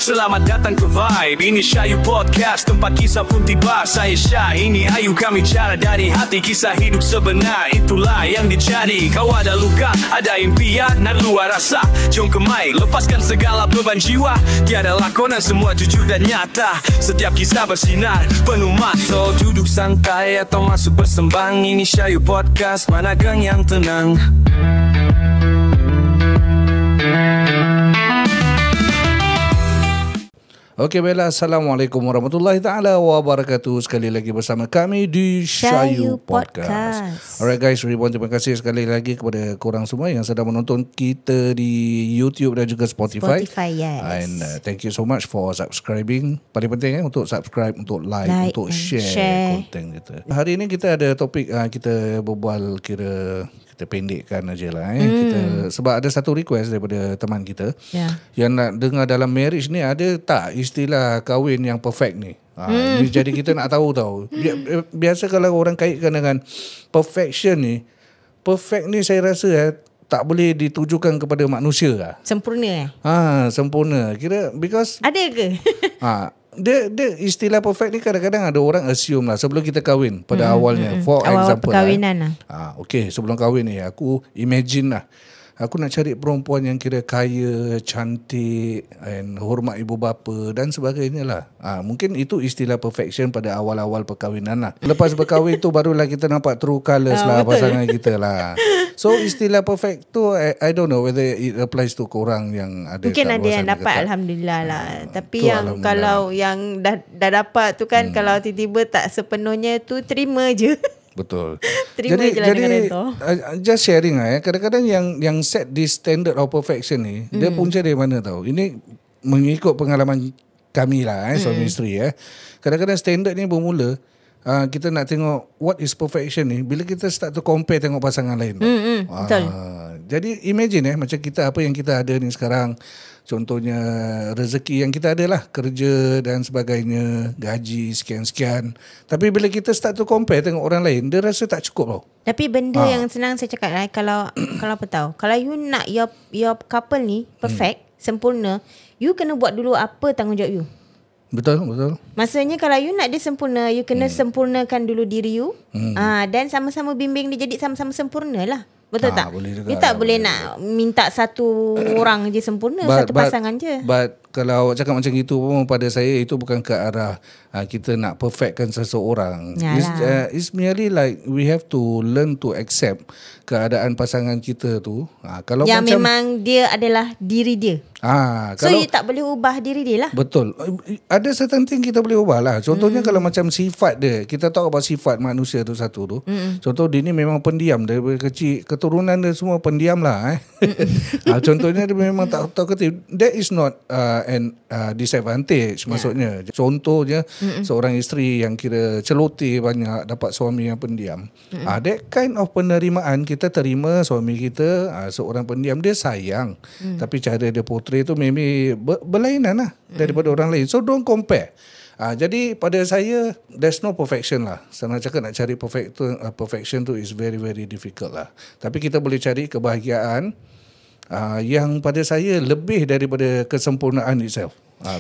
Selamat datang ke Vibe. Ini Syayu Podcast, tempat kisah pun tiba. Saya Syah, ini Ayu, kami cara dari hati. Kisah hidup sebenar, itulah yang dicari. Kau ada luka, ada impian, nak luar rasa. Jom kemai, lepaskan segala beban jiwa. Tiada lakonan, semua jujur dan nyata. Setiap kisah bersinar, penuh mata. Duduk santai atau masuk bersembang. Ini Syayu Podcast, mana gang yang tenang. Okey, baiklah. Assalamualaikum warahmatullahi ta'ala wabarakatuh. Sekali lagi bersama kami di Syayu Podcast. Alright guys, ribuan terima kasih sekali lagi kepada korang semua yang sedang menonton kita di YouTube dan juga Spotify. Yes. And thank you so much for subscribing. Paling penting untuk subscribe, untuk like untuk share konten kita. Hari ini kita ada topik, kita berbual kita pendekkan aja lah. Kita, sebab ada satu request daripada teman kita yang nak dengar dalam marriage ni ada tak istilah kahwin yang perfect ni. Jadi kita nak tahu biasa kalau orang kaitkan dengan perfection ni, perfect ni saya rasa tak boleh ditujukan kepada manusia lah. Sempurna sempurna. Kira because ada ke? Dia istilah perfect ni kadang-kadang ada orang assume lah sebelum kita kahwin pada awalnya. For awal example perkahwinan okay, sebelum kahwin ni aku imagine lah, aku nak cari perempuan yang kira kaya, cantik, and hormat ibu bapa dan sebagainya lah. Mungkin itu istilah perfection pada awal-awal perkahwinan lah. Lepas berkahwin tu barulah kita nampak true colours lah pasangan kita lah. So istilah perfect tu I don't know whether it applies to korang yang ada. Mungkin ada yang dapat kata. Alhamdulillah lah. Tapi yang kalau yang dah dapat tu kan, kalau tiba-tiba tak sepenuhnya tu, terima je. Betul. Jadi just sharing lah kadang-kadang yang set this standard of perfection ni, dia punca dari mana tahu? Ini mengikut pengalaman kami lah suami isteri Kadang-kadang standard ni bermula kita nak tengok what is perfection ni bila kita start to compare tengok pasangan lain. Betul. Jadi imagine macam kita, apa yang kita ada ni sekarang, contohnya rezeki yang kita ada lah, kerja dan sebagainya, gaji sekian-sekian. Tapi bila kita start to compare tengok orang lain, dia rasa tak cukup tau. Tapi benda yang senang saya cakap lah, kalau apa tahu, kalau you nak your couple ni perfect, sempurna, you kena buat dulu apa tanggungjawab you. Betul. Maksudnya kalau you nak dia sempurna, you kena sempurnakan dulu diri you. Dan sama-sama bimbing dia jadi sama-sama sempurna lah. Betul tak? You tak boleh nak minta satu orang je sempurna, satu pasangan je. But kalau cakap macam itu pun, pada saya itu bukan ke arah kita nak perfectkan seseorang. It's merely like we have to learn to accept keadaan pasangan kita tu. Kalau yang macam memang dia adalah diri dia. So you tak boleh ubah diri dia lah. Betul. Ada certain thing kita boleh ubah lah. Contohnya kalau macam sifat dia, kita tahu apa sifat manusia tu satu tu. Contoh dia ni memang pendiam, daripada kecil keturunan dia semua pendiam lah. Contohnya dia memang tak tahu ketip. That is not an disadvantage maksudnya. Contohnya seorang isteri yang kira celoteh banyak, dapat suami yang pendiam. That kind of penerimaan kita terima suami kita seorang pendiam, dia sayang. Tapi cara dia portray tu maybe berlainan lah daripada orang lain. So don't compare. Jadi pada saya there's no perfection lah. Senang cakap nak cari perfection tu is very very difficult lah. Tapi kita boleh cari kebahagiaan yang pada saya lebih daripada kesempurnaan itself.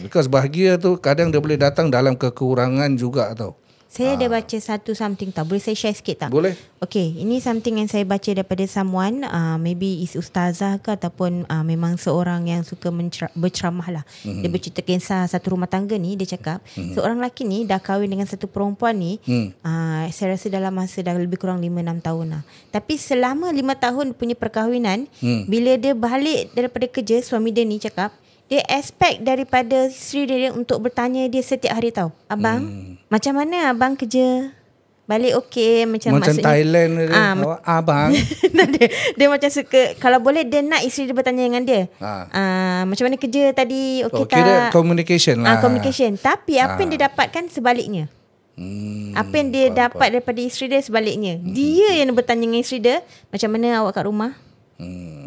Because bahagia tu kadang dia boleh datang dalam kekurangan juga tau. Saya ada baca something tau. Boleh saya share sikit tak? Boleh. Okay, ini something yang saya baca daripada someone, maybe is ustazah ke ataupun memang seorang yang suka berceramah lah. Dia bercerita kisah satu rumah tangga ni. Dia cakap seorang lelaki ni dah kahwin dengan satu perempuan ni, saya rasa dalam masa dah lebih kurang 5-6 tahun lah. Tapi selama 5 tahun punya perkahwinan, bila dia balik daripada kerja, suami dia ni cakap dia expect daripada isteri dia untuk bertanya dia setiap hari tahu, abang, macam mana abang kerja? Balik okey, macam maksudnya, Thailand abang. dia macam suka, kalau boleh dia nak isteri dia bertanya dengan dia. Macam mana kerja tadi? Okey tak? Kira communication lah. Communication. Tapi apa yang dia dapatkan sebaliknya. Apa yang dia dapat daripada isteri dia sebaliknya. Dia yang bertanya dengan isteri dia, macam mana awak kat rumah?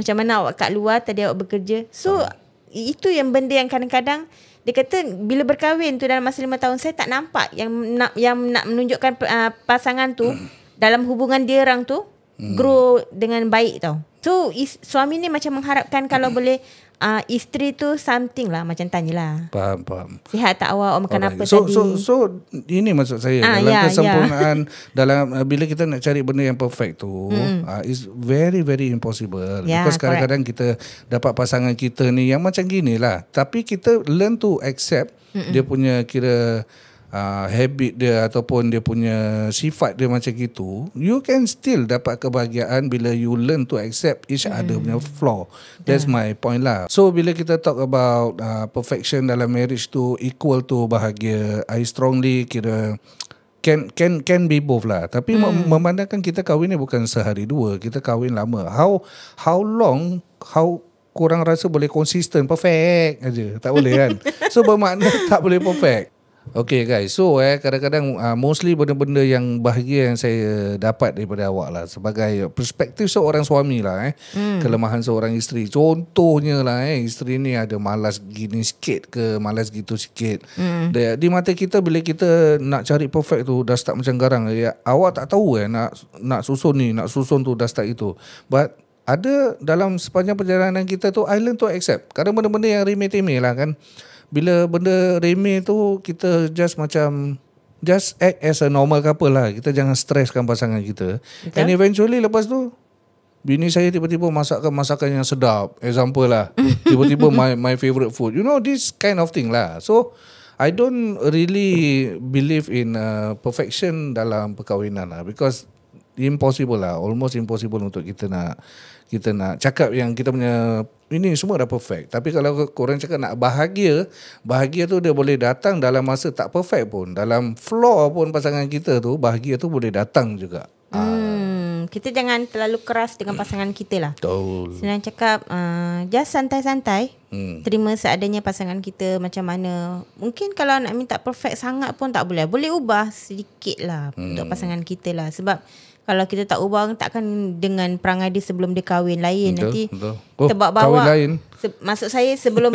Macam mana awak kat luar tadi awak bekerja? So itu yang benda yang kadang-kadang dia kata bila berkahwin tu dalam masa 5 tahun, saya tak nampak yang nak menunjukkan pasangan tu dalam hubungan dia orang tu grow dengan baik tau. So suami ni macam mengharapkan kalau boleh isteri tu something lah, macam tanyalah. Faham. Sihat tak awak, makan apa So tadi? so ini maksud saya dalam kesempurnaan dalam bila kita nak cari benda yang perfect tu is very very impossible. Because kadang-kadang kita dapat pasangan kita ni yang macam gini lah, tapi kita learn to accept dia punya kira habit dia ataupun dia punya sifat dia macam gitu. You can still dapat kebahagiaan bila you learn to accept each other punya flaw. That's my point lah. So bila kita talk about perfection dalam marriage tu equal to bahagia, I strongly kira can be both lah. Tapi memandangkan kita kahwin ni bukan sehari dua, kita kahwin lama. How long korang rasa boleh konsisten perfect aja? Tak boleh kan? So bermakna tak boleh perfect. Okay guys, so kadang-kadang mostly benda-benda yang bahagia yang saya dapat daripada awak lah sebagai perspektif seorang suami lah kelemahan seorang isteri. Contohnya lah isteri ni ada malas gini sikit ke malas gitu sikit. Di mata kita bila kita nak cari perfect tu dah start macam garang. Awak tak tahu nak susun ni, nak susun tu dah start itu. But ada dalam sepanjang perjalanan kita tu I learn to accept. Kadang benda-benda yang remeh-temeh lah kan. Bila benda remeh tu kita just act as a normal couple lah. Kita jangan stresskan pasangan kita. Betul? And eventually lepas tu bini saya tiba-tiba masakkan masakan yang sedap. Example lah. Tiba-tiba my favorite food. You know this kind of thing lah. So I don't really believe in perfection dalam perkahwinan lah. Because impossible lah. Almost impossible untuk kita nak cakap yang kita punya ini semua dah perfect. Tapi kalau korang cakap nak bahagia tu dia boleh datang dalam masa tak perfect pun. Dalam flaw pun pasangan kita tu, bahagia tu boleh datang juga. Kita jangan terlalu keras dengan pasangan kita lah. Betul. Senang cakap, just santai-santai. Terima seadanya pasangan kita macam mana. Mungkin kalau nak minta perfect sangat pun tak boleh. Boleh ubah sedikit lah untuk pasangan kita lah. Sebab kalau kita tak ubah, takkan dengan perangai dia sebelum dia kahwin lain. Nanti kita bawa lain. Maksud saya sebelum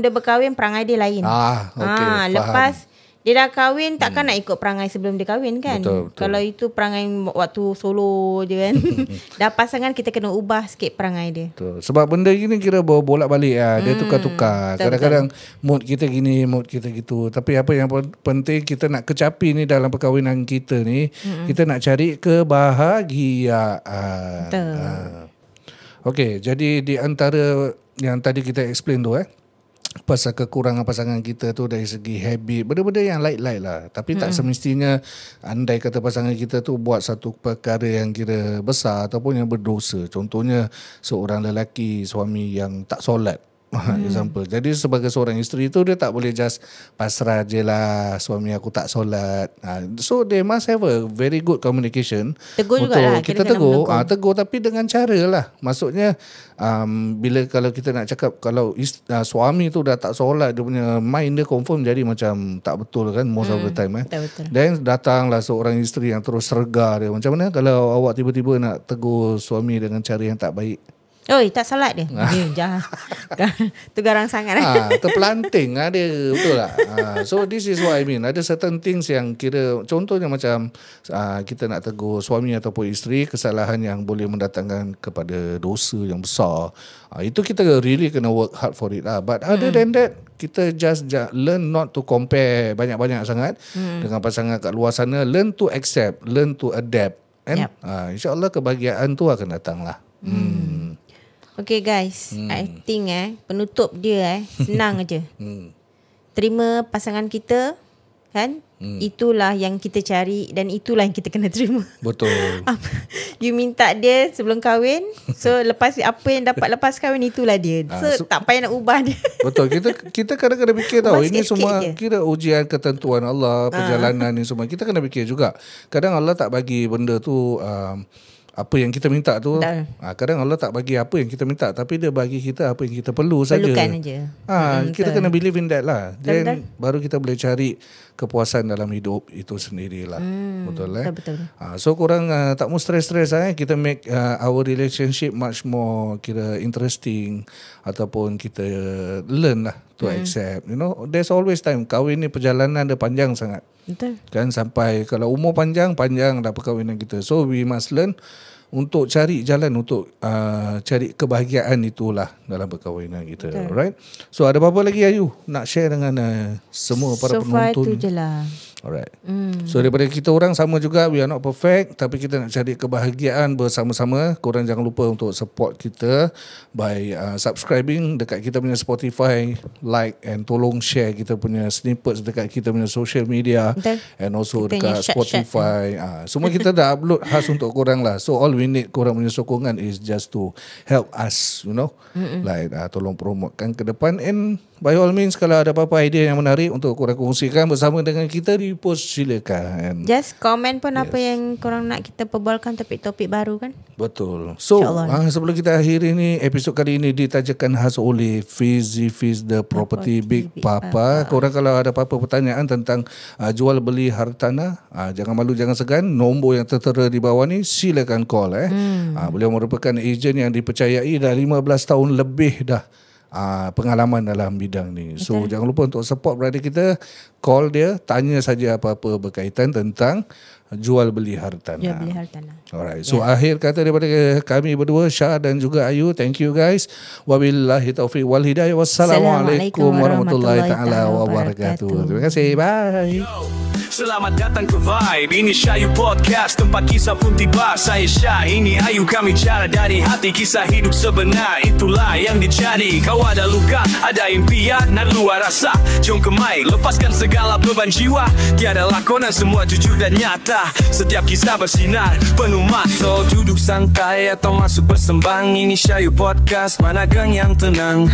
dia berkahwin, perangai dia lain. Okay, lepas dia dah kahwin, takkan nak ikut perangai sebelum dia kahwin kan. Betul. Kalau itu perangai waktu solo je kan. Dah pasangan, kita kena ubah sikit perangai dia. Betul. Sebab benda gini kira bolak-balik lah. Dia tukar-tukar. Kadang-kadang mood kita gini, mood kita gitu. Tapi apa yang penting kita nak kecapi ni dalam perkahwinan kita ni, kita nak cari kebahagiaan. Betul. Okay, jadi di antara yang tadi kita explain tu pasal kekurangan pasangan kita tu dari segi habit, benda-benda yang light-light lah. Tapi tak semestinya andai kata pasangan kita tu buat satu perkara yang kira besar ataupun yang berdosa. Contohnya seorang lelaki, suami yang tak solat. Example. Jadi sebagai seorang isteri tu dia tak boleh just pasrah je lah suami aku tak solat. So they must have a very good communication. Tegur jugalah. Kita tegur tapi dengan cara lah. Maksudnya bila kalau kita nak cakap kalau suami tu dah tak solat, dia punya mind dia confirm jadi macam tak betul kan most of the time. Betul. Dan datanglah seorang isteri yang terus serga dia. Macam mana kalau awak tiba-tiba nak tegur suami dengan cara yang tak baik? Oi, tak salat dia. Jangan. Tu garang sangat. Terpelanting dia, betul tak? So this is what I mean. Ada certain things yang kira, contohnya macam kita nak tegur suami ataupun isteri, kesalahan yang boleh mendatangkan kepada dosa yang besar. Itu kita really kena work hard for it lah. But other than that, kita just learn not to compare banyak-banyak sangat dengan pasangan kat luar sana. Learn to accept, learn to adapt. And insyaAllah kebahagiaan tu akan datang lah. Okay guys, I think penutup dia senang aja. Terima pasangan kita kan? Itulah yang kita cari dan itulah yang kita kena terima. Betul. You minta dia sebelum kahwin, so lepas apa yang dapat lepas kahwin itulah dia. So tak payah nak ubah dia. Betul. Kita kadang-kadang fikir tahu ini semua kira ujian ketentuan Allah, perjalanan ni semua. Kita kena fikir juga. Kadang Allah tak bagi benda tu apa yang kita minta tu. Kadang Allah tak bagi apa yang kita minta, tapi dia bagi kita apa yang kita perlu saja. Perlukan aja. Kita kena believe in that lah. Then baru kita boleh cari kepuasan dalam hidup itu sendirilah. Betul. Betul. So korang tak mau stress-stress kita make our relationship much more kira interesting ataupun kita learn lah to accept. You know, there's always time. Kahwin ni perjalanan dia panjang sangat. Betul. Kan sampai kalau umur panjang dah perkahwinan kita. So we must learn untuk cari jalan untuk cari kebahagiaan itulah dalam perkahwinan kita. Alright. So ada apa-apa lagi Ayu nak share dengan semua para So far penonton? tu je lah. Alright. So daripada kita orang sama juga, we are not perfect, tapi kita nak cari kebahagiaan bersama-sama. Korang jangan lupa untuk support kita by subscribing dekat kita punya Spotify, like and tolong share kita punya snippets dekat kita punya social media. Betul. And also Kita dekat punya Spotify. Semua kita dah upload khas untuk korang lah. So all we need korang punya sokongan is just to help us, you know. Like tolong promotekan ke depan, and by all means kalau ada apa-apa idea yang menarik untuk korang kongsikan bersama dengan kita di post, silakan. Just komen pun apa yang korang nak kita perbualkan, topik-topik baru kan. Betul. So sebelum kita akhiri ni, episod kali ini ditajakan khas oleh Fizi Fiz The Property Big Papa. Korang kalau ada apa-apa pertanyaan tentang jual beli hartanah, jangan malu, jangan segan. Nombor yang tertera di bawah ni silakan call. Beliau merupakan ejen yang dipercayai dah 15 tahun lebih dah pengalaman dalam bidang ni. So jangan lupa untuk support brother kita, call dia, tanya saja apa-apa berkaitan tentang jual beli hartanah. Jual beli hartanah. Alright. So akhir kata daripada kami berdua, Syah dan juga Ayu, thank you guys. Wabillahi taufiq wal hidayah. Wassalamualaikum warahmatullahi taala wabarakatuh. Terima kasih. Bye. Selamat datang ke Vibe, ini Syayu Podcast, tempat kisah pun tiba. Saya Syah, ini Ayu, kami cara dari hati. Kisah hidup sebenar, itulah yang dicari. Kau ada luka, ada impian, nak luar rasa, jom kemai, lepaskan segala beban jiwa. Tiada lakonan, semua jujur dan nyata. Setiap kisah bersinar, penuh masa. Duduk santai atau masuk bersembang, ini Syayu Podcast, mana gang yang tenang.